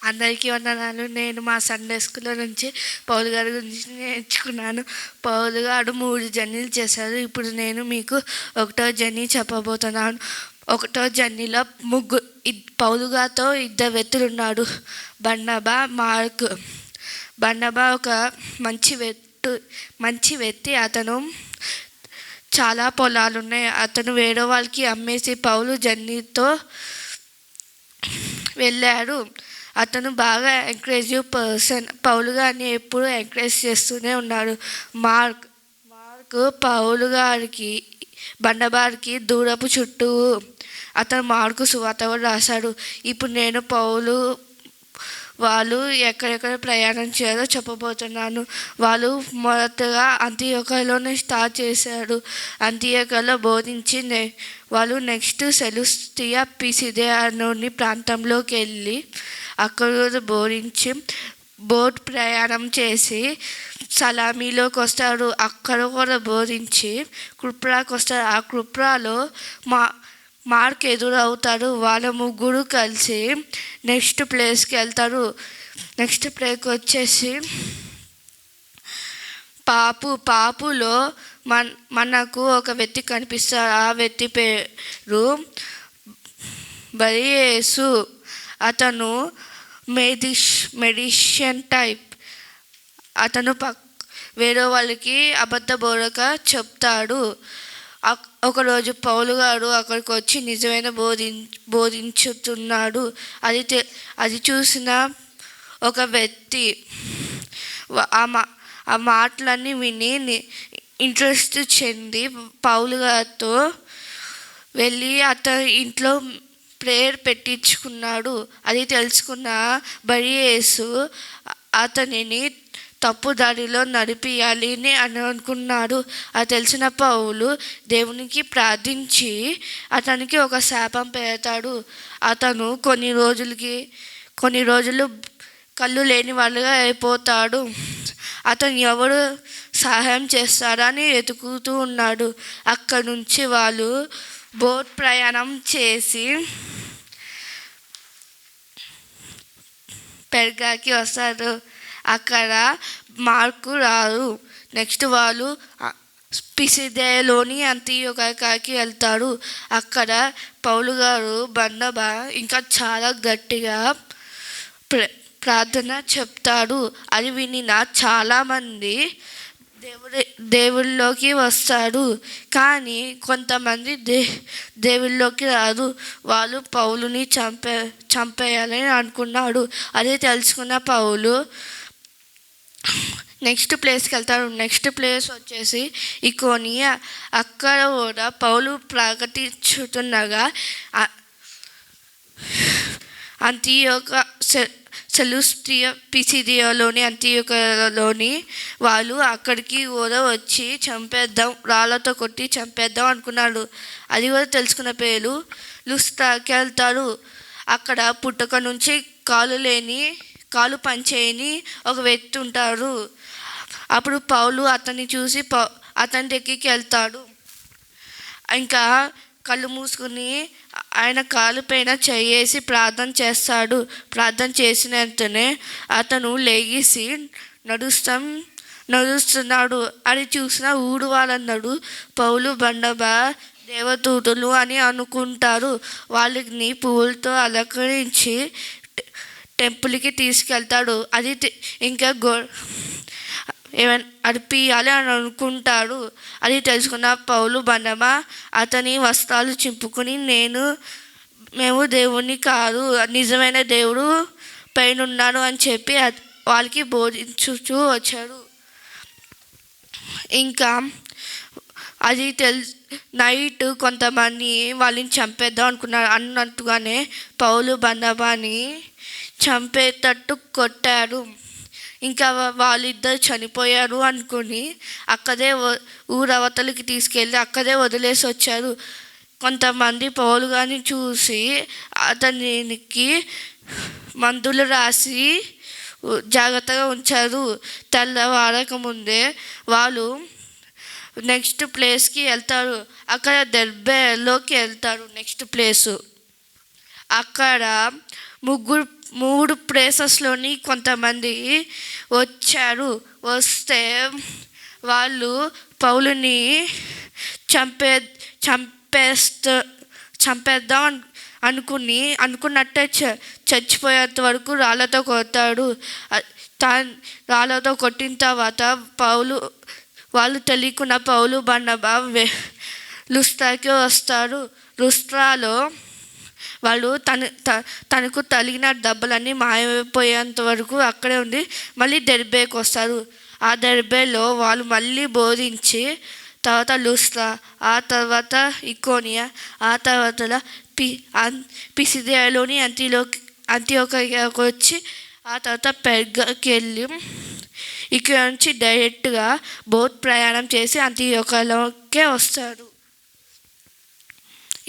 అందరికీ వందనాలు. నేను మా సండే స్కూల్లో నుంచి పౌలు గారి గురించి నేర్చుకున్నాను. పౌలు గారు 3 జర్నీలు చేశారు. ఇప్పుడు నేను మీకు 1వ జర్నీ చెప్పబోతున్నాను. 1వ జర్నీలో పౌలు గారితో 2 వ్యక్తులు ఉన్నారు, బర్నబా, మార్క్. బర్నబా ఒక మంచి వ్యక్తి. అతను చాలా పొలాలు ఉన్నాయి. అతను వేరే వాళ్ళకి అమ్మేసి పౌలు జర్నీతో వెళ్ళాడు. అతను బాగా ఎంకరేజివ్ పర్సన్. పౌలు గారిని ఎప్పుడు ఎంకరేజ్ చేస్తూనే ఉన్నాడు. మార్క్ పౌలు గారికి బర్నబాకి దూరపు చుట్టూ. అతను మార్కు సువార్త కూడా రాశాడు. ఇప్పుడు నేను పౌలు వాళ్ళు ఎక్కడెక్కడ ప్రయాణం చేయాలో చెప్పబోతున్నాను. వాళ్ళు మొదటగా అంతియోకయలోనే స్టార్ట్ చేశారు. అంతియోకయలో బోధించి వాళ్ళు నెక్స్ట్ సెలుస్టియా పిసిదియా అనే ప్రాంతంలోకి వెళ్ళి అక్కడ బోధించి బోట్ ప్రయాణం చేసి సలామీలోకి వస్తారు. అక్కడ కూడా బోధించి కుప్రాకి వస్తారు. ఆ కుప్రాలో మార్క్ ఎదురవుతాడు. వాళ్ళ ముగ్గురు కలిసి నెక్స్ట్ ప్లేస్కి వెళ్తారు. నెక్స్ట్ ప్లేస్కి వచ్చేసి పాపులో మనకు ఒక వ్యక్తి కనిపిస్తాడు. ఆ వ్యక్తి పేరు బరియేసు. అతను మెడిషన్ టైప్. అతను వేరే వాళ్ళకి అబద్ధ బోధక చెప్తాడు. ఒకరోజు పౌలు గారు అక్కడికి వచ్చి నిజమైన బోధించుతున్నాడు. అది చూసిన ఒక వ్యక్తి ఆ మాటలన్నీ విని ఇంట్రెస్ట్ చెంది పౌలు గారితో వెళ్ళి అతని ఇంట్లో ప్రేయర్ పెట్టించుకున్నాడు. అది తెలుసుకున్న బరియేసు అతనిని తప్పు దారిలో నడిపియాలి అని అనుకున్నాడు. అది తెలిసిన పౌలు దేవునికి ప్రార్థించి అతనికి ఒక శాపం పెడతాడు. అతను కొన్ని రోజులు కళ్ళు లేని వాళ్ళుగా అయిపోతాడు. అతను ఎవరు సహాయం చేస్తారని వెతుకుతూ ఉన్నాడు. అక్కడి నుంచి వాళ్ళు బోట్ ప్రయాణం చేసి పెర్గాకి వస్తారు. అక్కడ మార్కు రారు. నెక్స్ట్ వాళ్ళు పిసిదియాలోని అంతియోకయకి వెళ్తారు. అక్కడ పౌలు గారు బర్నబా ఇంకా చాలా గట్టిగా ప్రార్థన చెప్తాడు. అది వినిన చాలామంది దేవుళ్ళలోకి వస్తారు. కానీ కొంతమంది దేవుళ్ళలోకి రాదు. వాళ్ళు పౌలుని చంపేయాలని అనుకున్నాడు. అదే తెలుసుకున్న పౌలు నెక్స్ట్ ప్లేస్కి వెళ్తాడు. నెక్స్ట్ ప్లేస్ వచ్చేసి ఇకోనియా. అక్కడ కూడా పౌలు ప్రకటించుతుండగా సెలుస్టియా పిసిదియాలోని అంతియోకయలోని వాళ్ళు అక్కడికి కూడా వచ్చి రాళ్ళతో కొట్టి చంపేద్దాం అనుకున్నాడు. అది కూడా తెలుసుకున్న పేరు లుస్త్రాకి వెళ్తారు. అక్కడ పుట్టుక నుంచి కాలు పనిచేయని ఒక వ్యక్తి ఉంటారు. అప్పుడు పౌలు అతన్ని చూసి అతని దగ్గరికి వెళ్తాడు. ఇంకా కళ్ళు మూసుకుని ఆయన కాలు పైన చేయేసి ప్రార్థన చేస్తాడు. ప్రార్థన చేసిన వెంటనే అతను లేచి నడుస్తున్నాడు. అది చూసిన ఊరు వాళ్ళన్నాడు పౌలు బర్నబా దేవదూతలు అని అనుకుంటారు. వాళ్ళని పువ్వులతో అలంకరించి టెంపుల్కి తీసుకెళ్తాడు. అది ఇంకా ఏమైనా అర్పియాలి అని అనుకుంటాడు. అది తెలుసుకున్న పౌలు బర్నబా అతని వస్త్రాలు చింపుకుని మేము దేవుని కాదు, నిజమైన దేవుడు పైన ఉన్నాడు అని చెప్పి వాళ్ళకి బోధించుతూ వచ్చాడు. ఇంకా అది నైట్ కొంతమంది వాళ్ళని చంపేద్దాం అనుకున్నారు. అన్నట్టుగానే పౌలు బర్నబాని చంపేటట్టు కొట్టారు. ఇంకా వాళ్ళిద్దరు చనిపోయారు అనుకుని అక్కడే ఊరవతలకి తీసుకెళ్ళి అక్కడే వదిలేసి వచ్చారు. కొంతమంది పౌలు గారిని చూసి అతనికి మందులు రాసి జాగ్రత్తగా ఉంచారు. తెల్లవారక ముందే వాళ్ళు నెక్స్ట్ ప్లేస్కి వెళ్తారు. అక్కడ దెర్బేలోకి వెళ్తారు. నెక్స్ట్ ప్లేసు అక్కడ 3 ప్లేసెస్లోని కొంతమంది వచ్చారు. వస్తే వాళ్ళు పౌలుని చంపే చంపేస్త చంపేద్దాం అనుకున్నట్టే చచ్చిపోయేంత వరకు రాళ్ళతో కొడతాడు. రాళ్ళతో కొట్టిన తర్వాత వాళ్ళు తెలియకుండా పౌలు బర్నబా లుస్త్రాకి వస్తారు. లుస్త్రాలో వాళ్ళు తనకు తగిలిన దెబ్బలన్నీ మాయమైపోయేంత వరకు అక్కడే ఉండి మళ్ళీ దెర్బేకి వస్తారు. ఆ దెర్బేలో వాళ్ళు మళ్ళీ బోధించి తర్వాత లుస్త్రా, ఆ తర్వాత ఇకోనియా, ఆ తర్వాత పిసిదియాలోని అంతియోకియాకి వచ్చి ఆ తర్వాత పెర్గకి వెళ్ళి ఇక్కడ నుంచి డైరెక్ట్గా బోట్ ప్రయాణం చేసి అంతియోకియాలోకే వస్తారు.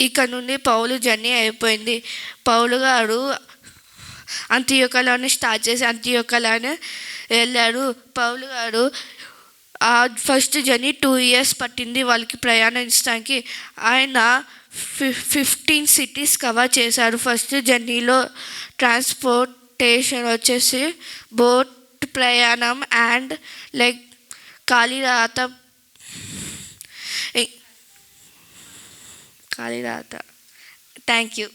ఇక్కడ నుండి పౌలు జర్నీ అయిపోయింది. పౌలు గారు అంతియోకియాలోనే స్టార్ట్ చేసి అంతియోకియాలోనే వెళ్ళారు. పౌలు గారు ఆ ఫస్ట్ జర్నీ 2 years పట్టింది వాళ్ళకి ప్రయాణించడానికి. ఆయన 15 cities కవర్ చేశారు. ఫస్ట్ జర్నీలో ట్రాన్స్పోర్టేషన్ వచ్చేసి బోట్ ప్రయాణం అండ్ లైక్ కాలిరాత. Thank you.